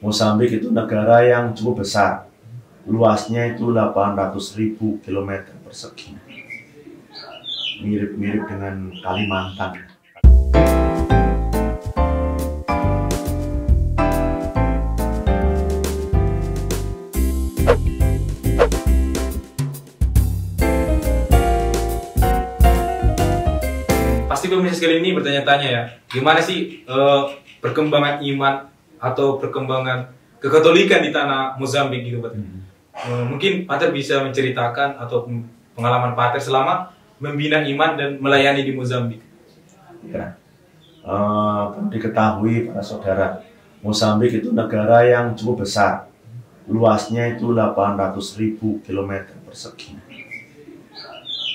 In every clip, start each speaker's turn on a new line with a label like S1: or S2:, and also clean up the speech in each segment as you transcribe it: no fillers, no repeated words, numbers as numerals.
S1: Mozambik itu negara yang cukup besar. Luasnya itu 800.000 kilometer persegi. Mirip-mirip dengan Kalimantan.
S2: Pasti pemirsa sekali ini bertanya-tanya ya, gimana sih perkembangan iman atau perkembangan kekatolikan di tanah Mozambik gitu, Pak? Mungkin Pater bisa menceritakan atau pengalaman Pater selama membina iman dan melayani di Mozambik.
S1: Ya, perlu diketahui para saudara, Mozambik itu negara yang cukup besar. Luasnya itu 800.000 kilometer persegi.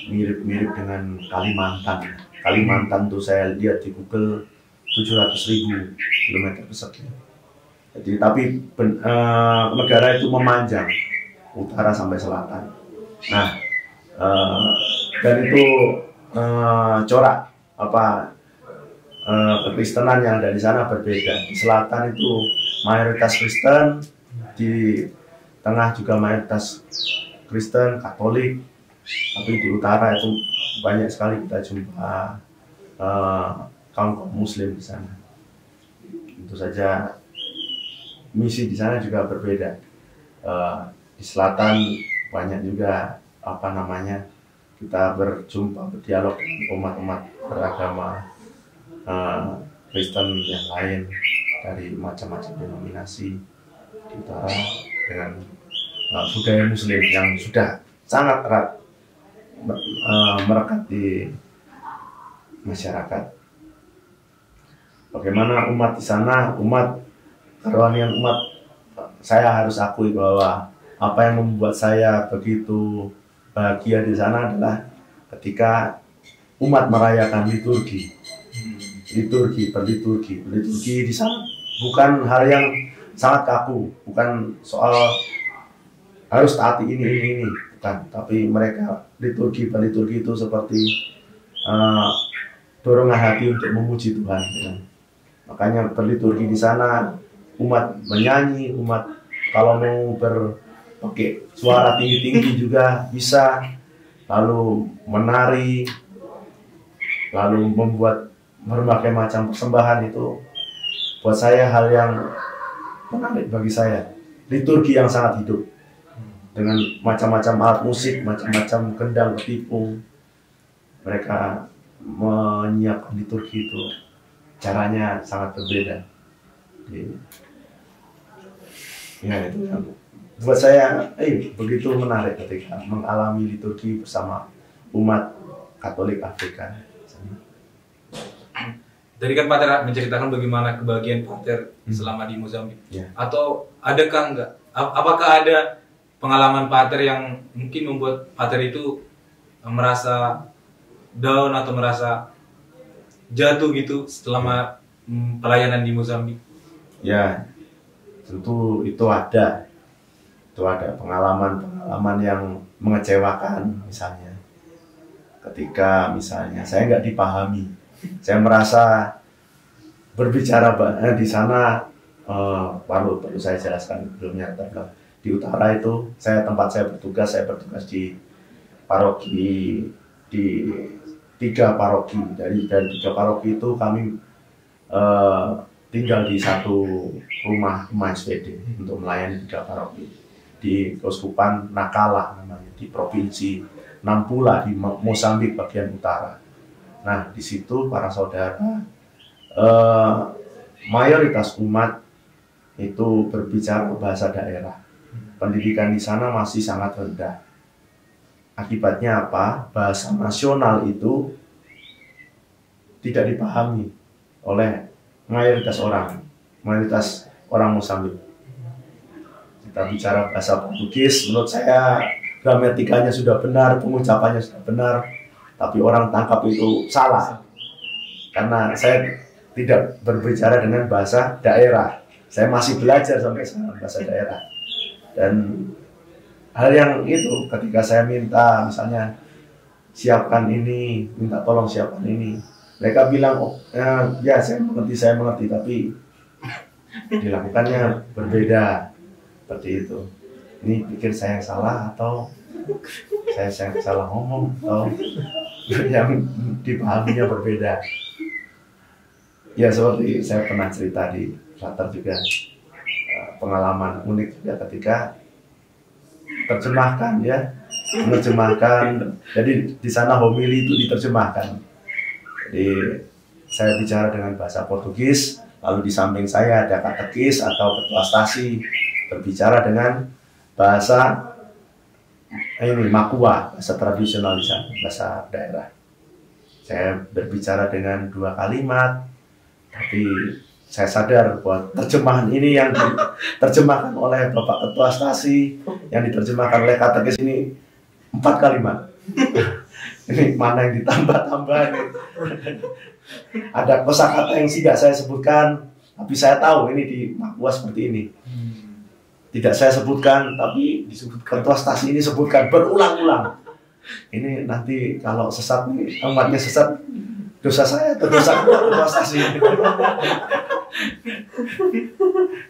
S1: Mirip-mirip dengan Kalimantan. Kalimantan tuh saya lihat di Google 700.000 kilometer persegi. Jadi negara itu memanjang utara sampai selatan. Nah, dan itu corak kekristenan yang ada di sana berbeda. Di selatan itu mayoritas Kristen, di tengah juga mayoritas Kristen Katolik, tapi di utara itu banyak sekali kita jumpa kaum Muslim di sana. Tentu saja misi di sana juga berbeda. Di selatan banyak juga kita berjumpa, berdialog dengan umat-umat beragama Kristen yang lain dari macam-macam denominasi. Di utara dengan budaya Muslim yang sudah sangat erat merekat di masyarakat. Bagaimana umat di sana, kerohanian umat, saya harus akui bahwa apa yang membuat saya begitu bahagia di sana adalah ketika umat merayakan liturgi. Berliturgi di sana bukan hal yang sangat kaku, bukan soal harus taati ini, bukan. Tapi mereka berliturgi itu seperti dorongan hati untuk memuji Tuhan. Ya. Makanya berliturgi di sana, umat menyanyi, umat kalau mau pakai suara tinggi-tinggi juga bisa, lalu menari, lalu membuat berbagai macam persembahan. Itu buat saya hal yang menarik bagi saya. Liturgi yang sangat hidup dengan macam-macam alat musik, macam-macam gendang, ketipung. Mereka menyiapkan liturgi itu caranya sangat berbeda. Ya, itu yang buat saya begitu menarik ketika mengalami liturgi bersama umat Katolik Afrika.
S2: Tadi kan Pater menceritakan bagaimana kebahagiaan Pater selama di Mozambik. Ya. Atau apakah ada pengalaman Pater yang mungkin membuat Pater itu merasa down atau merasa jatuh gitu selama pelayanan di Mozambik?
S1: Ya, tentu itu ada. Itu ada pengalaman yang mengecewakan, misalnya ketika misalnya saya nggak dipahami, saya merasa berbicara di sana perlu saya jelaskan sebelumnya. Di utara itu tempat saya bertugas di paroki, di 3 paroki. Dari 3 paroki itu kami tinggal di satu rumah SPD untuk melayani 3 paroki di Keuskupan Nakala namanya, di provinsi Nampula di Mozambik bagian utara. Nah, di situ para saudara, mayoritas umat itu berbicara bahasa daerah. Pendidikan di sana masih sangat rendah. Akibatnya apa? Bahasa nasional itu tidak dipahami oleh mayoritas orang Mozambik. Kita bicara bahasa Portugis, menurut saya gramatikanya sudah benar, pengucapannya sudah benar, tapi orang tangkap itu salah. Karena saya tidak berbicara dengan bahasa daerah. Saya masih belajar sampai sekarang bahasa daerah. Dan hal yang itu ketika saya minta misalnya siapkan ini, minta tolong siapkan ini, mereka bilang, oh ya saya mengerti, tapi dilakukannya berbeda seperti itu. Ini pikir saya yang salah atau saya yang salah ngomong atau yang dipahaminya berbeda. Ya seperti saya pernah cerita di Flutter juga, pengalaman unik juga ketika terjemahkan ya, menerjemahkan. Jadi di sana homili itu diterjemahkan. Jadi saya bicara dengan bahasa Portugis, lalu di samping saya ada katekis atau ketua stasi berbicara dengan bahasa ini Makua, bahasa tradisional di sana, bahasa daerah. Saya berbicara dengan 2 kalimat, tapi saya sadar bahwa terjemahan ini yang diterjemahkan oleh Bapak Ketua Stasi, yang diterjemahkan oleh katekis ini 4 kalimat. Ini mana yang ditambah-tambah nih? Ada kosakata yang tidak saya sebutkan, tapi saya tahu ini di Makua seperti ini. Tidak saya sebutkan, tapi Ketua Stasi ini sebutkan berulang-ulang. Ini nanti kalau sesat nih, umatnya sesat, dosa saya atau dosa Ketua Stasi?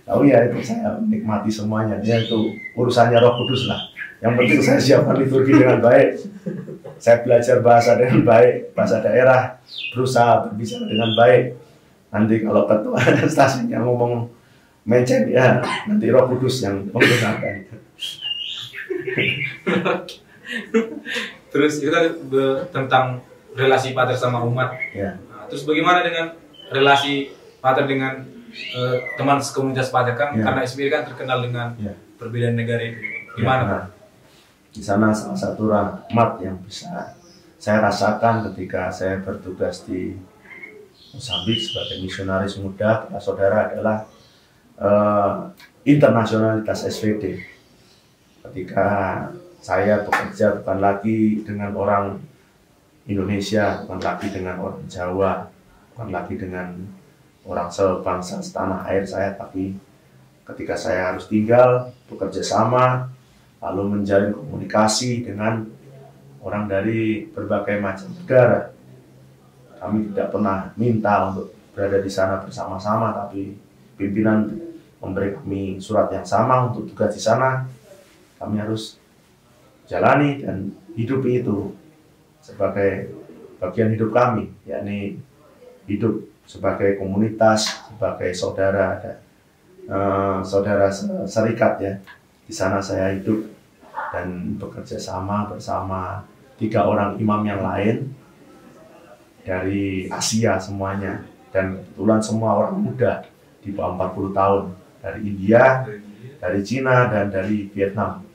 S1: Tahu ya, itu saya nikmati semuanya. Dia itu urusannya Roh Kudus lah. Yang penting saya siapkan liturgi dengan baik. Saya belajar bahasa dengan baik, bahasa daerah, berusaha berbicara dengan baik. Nanti kalau ketua stasiunnya ngomong mencet ya, nanti Roh Kudus yang menggunakan.
S2: Terus itu kan tentang relasi pater sama umat.
S1: Ya.
S2: Nah, terus bagaimana dengan relasi pater dengan teman komunitas pater kan?
S1: Ya.
S2: Karena SBY kan terkenal dengan perbedaan negara itu. Gimana Pak?
S1: Di sana salah satu rahmat yang bisa saya rasakan ketika saya bertugas di Mozambik sebagai misionaris muda, saudara, adalah internasionalitas SVD. Ketika saya bekerja bukan lagi dengan orang Indonesia, bukan lagi dengan orang Jawa, bukan lagi dengan orang sebangsa setanah air saya, tapi ketika saya harus tinggal, bekerja sama, lalu menjalin komunikasi dengan orang dari berbagai macam negara. Kami tidak pernah minta untuk berada di sana bersama-sama, tapi pimpinan memberi kami surat yang sama untuk tugas di sana. Kami harus jalani dan hidupi itu sebagai bagian hidup kami, yakni hidup sebagai komunitas, sebagai saudara, saudara serikat ya. Di sana saya hidup dan bekerja sama bersama 3 orang imam yang lain dari Asia semuanya, dan kebetulan semua orang muda di bawah 40 tahun, dari India, dari Cina, dan dari Vietnam.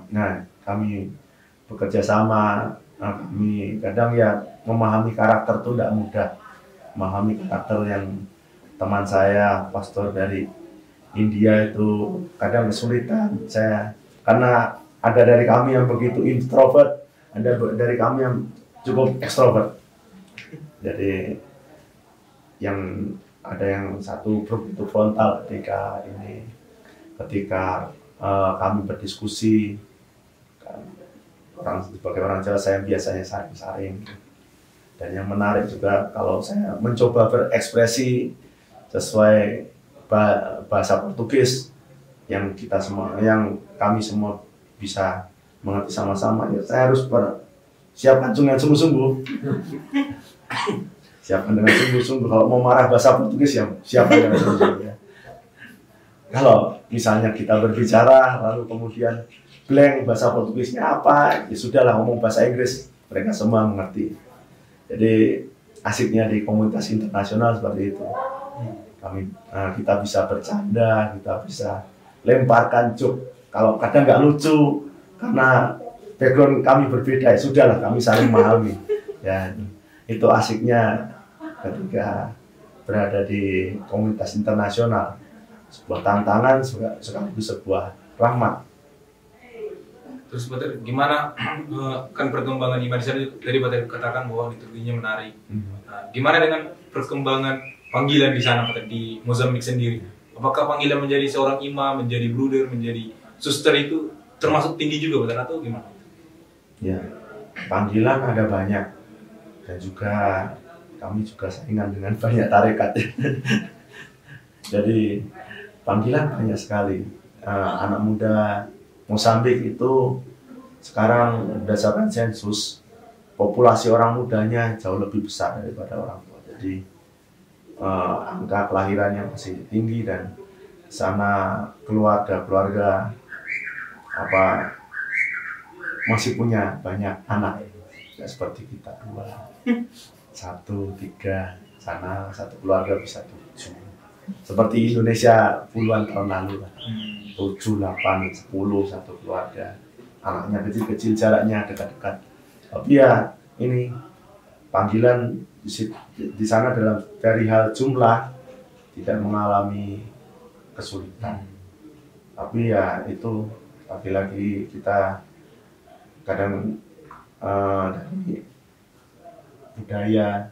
S1: Nah, kami bekerja sama. Kami kadang ya memahami karakter itu tidak mudah. Memahami karakter yang teman saya, pastor dari India itu kadang kesulitan saya, karena ada dari kami yang begitu introvert, ada dari kami yang cukup ekstrovert. Jadi yang ada yang satu grup itu frontal ketika kami berdiskusi. Sebagai orang Jawa saya biasanya saring-saring. Dan yang menarik juga kalau saya mencoba berekspresi sesuai bahasa Portugis yang kami semua bisa mengerti sama-sama, ya saya harus siapkan dengan sungguh-sungguh. Siapkan dengan sungguh-sungguh. Kalau mau marah bahasa Portugis ya siapkan dengan sungguh-sungguh ya. Kalau misalnya kita berbicara lalu kemudian blank bahasa Portugisnya apa, ya sudahlah ngomong bahasa Inggris, mereka semua mengerti. Jadi asiknya di komunitas internasional seperti itu. Kita bisa bercanda, kita bisa lemparkan joke. Kalau kadang nggak lucu karena background kami berbeda, ya sudahlah kami saling memahami. Ya, itu asiknya ketika berada di komunitas internasional. Sebuah tantangan sekaligus sebuah rahmat.
S2: Terus Pater, gimana kan perkembangan iman di sana? Tadi Pater katakan bahwa liturginya menarik. Nah, gimana dengan perkembangan panggilan di sana Pater, di Mozambik sendiri? Apakah panggilan menjadi seorang imam, menjadi bruder, menjadi suster itu termasuk tinggi juga Pater, atau gimana?
S1: Ya, panggilan ada banyak, dan juga kami juga saingan dengan banyak tarekat. Jadi panggilan banyak sekali. Anak muda Mozambik itu sekarang berdasarkan sensus populasi orang mudanya jauh lebih besar daripada orang tua. Jadi angka kelahirannya masih tinggi dan sana keluarga apa masih punya banyak anak, ya, seperti kita 2, 1, 3, sana satu keluarga bisa 7. Seperti Indonesia puluhan tahun lalu lah. 7, 8, 10 satu keluarga. Anaknya kecil-kecil, jaraknya dekat-dekat. Tapi ya ini panggilan di sana dari hal jumlah tidak mengalami kesulitan. Tapi ya itu lagi-lagi kita kadang dari budaya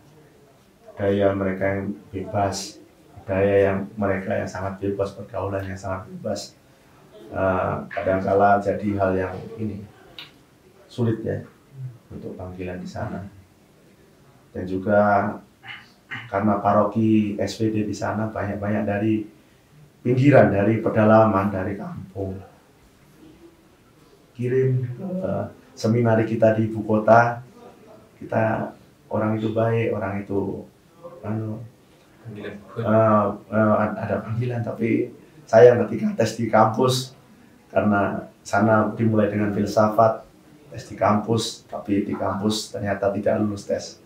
S1: mereka yang bebas, budaya yang mereka yang sangat bebas, pergaulan yang sangat bebas, kadang-kala jadi hal yang ini sulit ya untuk panggilan di sana. Dan juga karena paroki SPD di sana banyak dari pinggiran, dari pedalaman, dari kampung, kirim seminari kita di ibu kota, kita orang itu baik, orang itu ada panggilan, tapi sayang ketika tes di kampus, karena sana dimulai dengan filsafat, tes di kampus, tapi di kampus ternyata tidak lulus tes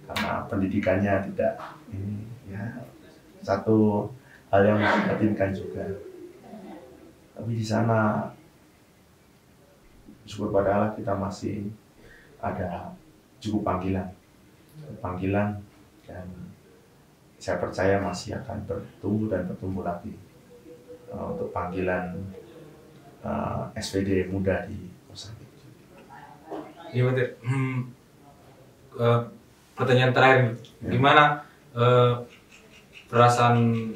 S1: karena pendidikannya tidak ini, ya satu hal yang memprihatinkan juga. Tapi di sana syukur pada Allah kita masih ada cukup panggilan dan saya percaya masih akan bertumbuh lagi untuk panggilan SPD muda di Mozambik.
S2: Iya betul. Pertanyaan terakhir, gimana perasaan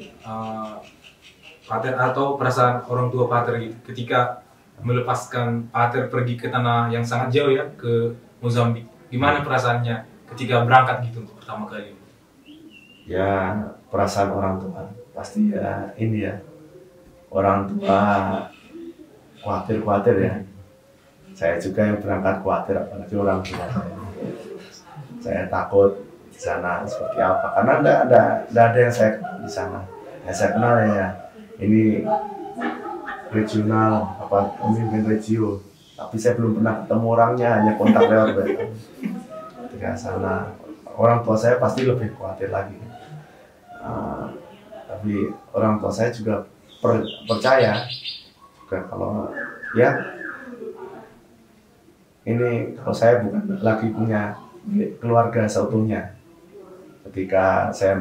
S2: pater atau perasaan orang tua pater ketika melepaskan pater pergi ke tanah yang sangat jauh ya, ke Mozambik? Gimana perasaannya ketika berangkat gitu untuk pertama kali?
S1: Ya perasaan orang tua pasti ya ini ya, orang tua khawatir ya. Saya juga yang berangkat khawatir, apalagi orang tua saya takut di sana seperti apa, karena enggak ada yang saya kenal di sana. Yang saya kenal ya ini regional pemimpin regio, tapi saya belum pernah ketemu orangnya, hanya kontak lewat WA. Ketika sana orang tua saya pasti lebih khawatir lagi. Tapi orang tua saya juga percaya juga kalau ya ini kalau saya bukan lagi punya keluarga seutuhnya. Ketika saya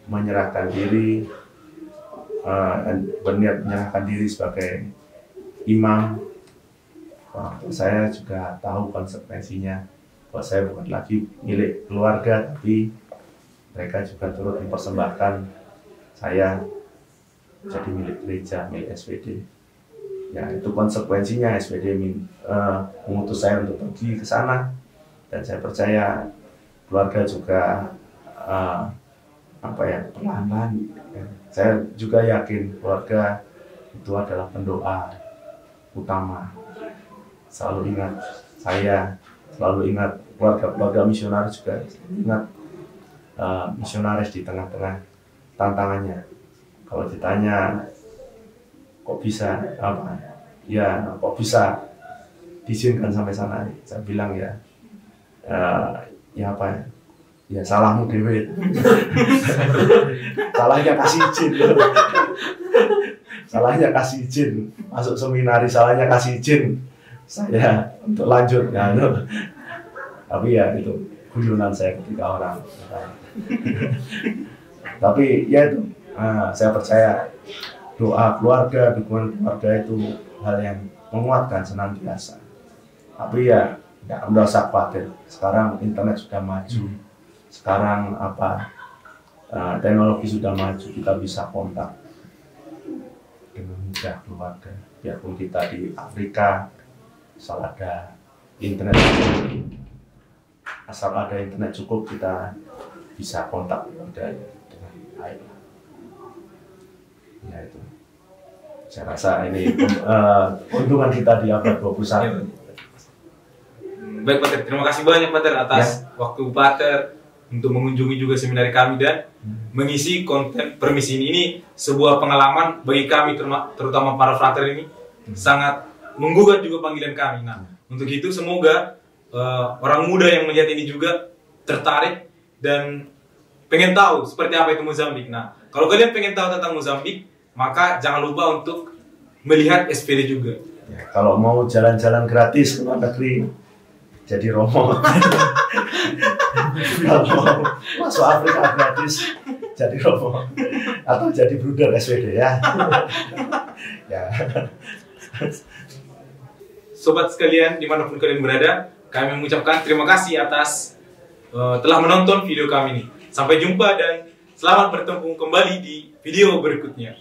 S1: menyerahkan diri, berniat menyerahkan diri sebagai imam, saya juga tahu konsekuensinya bahwa saya bukan lagi milik keluarga, tapi mereka juga turut mempersembahkan saya jadi milik gereja, milik SPD. Ya itu konsekuensinya SPD mengutus saya untuk pergi ke sana. Dan saya percaya keluarga juga perlahan-lahan. Saya juga yakin keluarga itu adalah pendoa utama. Selalu ingat saya, selalu ingat keluarga misionaris juga, ingat misionaris di tengah-tengah tantangannya. Kalau ditanya kok bisa kok bisa diizinkan sampai sana, saya bilang ya salahmu dewe. salahnya kasih izin masuk seminari, salahnya kasih izin saya untuk lanjut tapi ya itu guyonan saya ketika orang tapi ya itu saya percaya doa keluarga, dukungan keluarga itu hal yang menguatkan senantiasa. Tapi ya tidak usah khawatir. Sekarang internet sudah maju. Sekarang teknologi sudah maju, kita bisa kontak dengan mudah keluarga. Biarpun kita di Afrika, asal ada internet cukup, kita bisa kontak keluarga dengan baik. itu. Saya rasa ini keuntungan kita di abad 21.
S2: Baik Pater, terima kasih banyak Pater atas waktu Pater untuk mengunjungi juga seminar kami dan mengisi konten permisi ini sebuah pengalaman bagi kami terutama para frater ini sangat menggugat juga panggilan kami. Nah, untuk itu semoga orang muda yang melihat ini juga tertarik dan pengen tahu seperti apa itu Mozambik. Nah, kalau kalian pengen tahu tentang Mozambik, maka jangan lupa untuk melihat SPD juga.
S1: Ya, kalau mau jalan-jalan gratis ke luar negeri, jadi Romo. Kalau mau masuk Afrika gratis, jadi Romo. Atau jadi Bruder SPD ya. Ya.
S2: Sobat sekalian, dimanapun kalian berada, kami mengucapkan terima kasih atas telah menonton video kami ini. Sampai jumpa dan selamat bertemu kembali di video berikutnya.